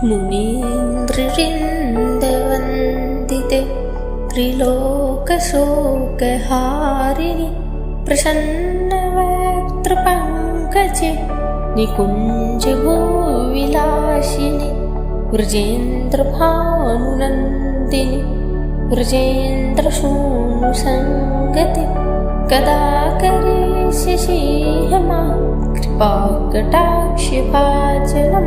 मुनीन्द्रवन्दिते त्रिलोकशोकहारिणि प्रसन्नवक्त्रपङ्कजे निकुञ्जभूविलासिनि व्रजेन्द्रभानुनन्दिनि व्रजेन्द्रसूनुसङ्गति कदा करिष्यसि मां कृपाकटाक्षभाजनं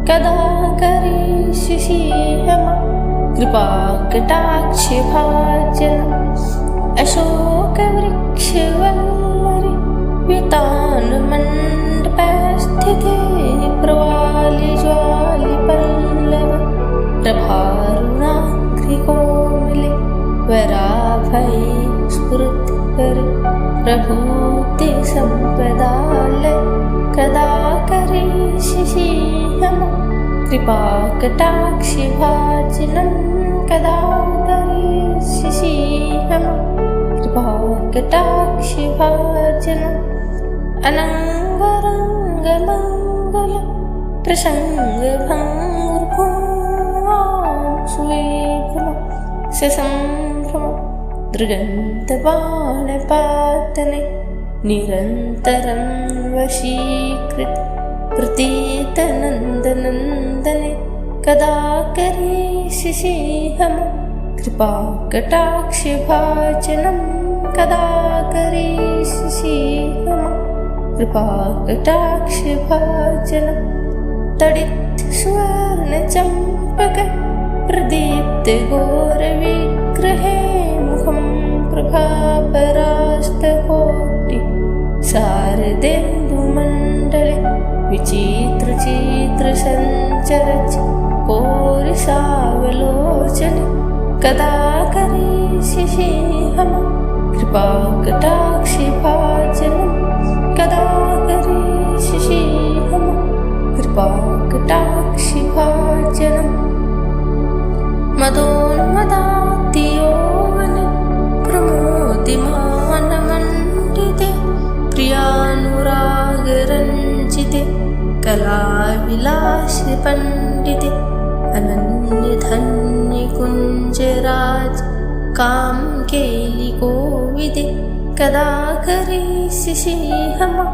कदा करिष्यसि मां कृपाकटाक्षभाजनम् अशोकवृक्षवल्लरि व्युतानमण्डपस्थिते प्रवालिज्वालिपल्लव प्रभारुणाग्रिकोमले वराभये स्फुरत्करे प्रभूते सम्पदालय कदा करिष्यसि मां कृपाकटाक्षभाजनं कदा करिष्यसि मां कृपाकटाक्षभाजनम् अनङ्गरङ्गमङ्गल प्रसङ्गभङ्गुर्भुवां सुवेभ्रम ससम्भ्रम दृगन्तबाणपातने निरन्तरं वशीकृत प्रतीतनन्दनन्दने कदा करिष्यसि मां कृपाकटाक्षभाजनं कदा करिष्यसि मां कृपाकटाक्षभाजनम् तडित्स्वर्णचम्पक प्रदीप्तघोरविग्रहे मुखं प्रभापरास्तकोटि शारदेन्दुमण्डले विचित्रचित्रसञ्चरच कोरिसावलोचने कदा करिष्यसि मां कृपाकटाक्षभाजनं कदा करिष्यसि मां कृपाकटाक्षभाजनम् मदोन्मदाति यौवने प्रमोदिमानमण्डिते प्रियानुरागरञ्जिते कलाविलासपण्डिते अनन्यधन्यकुञ्जराज कामकेलिकोविदे कदा करिष्यसि मां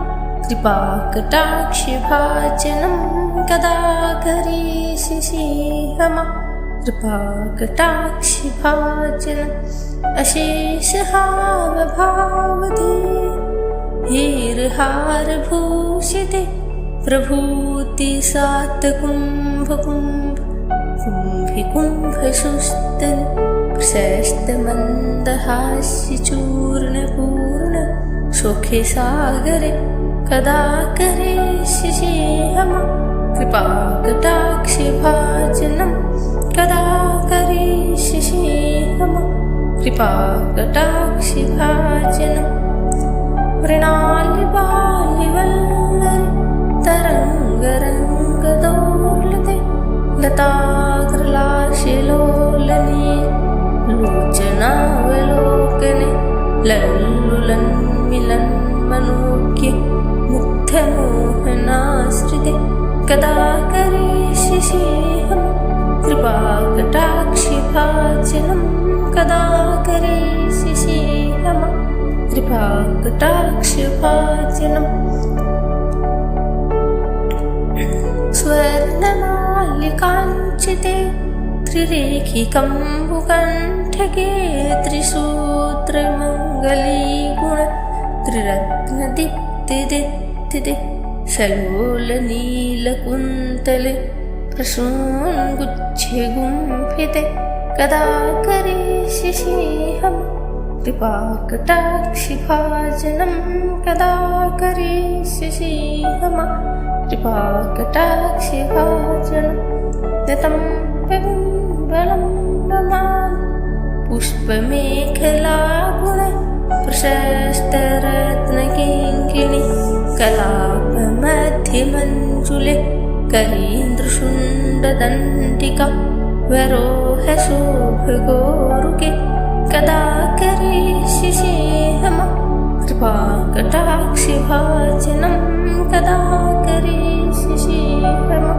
कृपाकटाक्षभाजनं कदा करिष्यसि मां कृपाकटाक्षभाजनम् अशेषहावभावधे हीरहारभूषिते प्रभूतिसात्कुम्भकुम्भ कुम्भिकुम्भसुस्तन प्रशस्तमन्दहास्यचूर्णपूर्ण सुखसागरे कदा करिष्यसि मां कृपाकटाक्षभाजनं कदा करिष्यसि मां कृपाकटाक्षभाजनम् मृणालिबालिवल्लरि तरङ्गरङ्गदोर्लते लताग्रलाशिलोलने लोचनावलोकने लल्लुलन्मिलन्मनोज्ञे मुग्धमोहनाश्रिते कदा करिष्यसि मां कृपाकटाक्षभाजनं कदा करिष्यसि मां कृपाकटाक्षभाजनम् स्वर्णमालिकाञ्चिते त्रिरेखिकम्बुकण्ठके त्रिसूत्रमङ्गलीगुण त्रिरत्नदीप्तिदित्तिदे सलोलनीलकुन्तले प्रसूनगुच्छे गुम्फिते कदा करिष्यसि मां कृपाकटाक्षभाजनं कदा करिष्यसि मां कृपाकटाक्षभाजनम् दतं पिबलं नमामि पुष्पमेखलागुण प्रशस्तरत्नकिङ्किणि कलापमध्यमञ्जुले करीन्द्रशुण्डदण्डिका वरोहशोभगोरुके कदा करिष्यसि मां कृपाकटाक्षभाजनं कदा करिष्यसि मां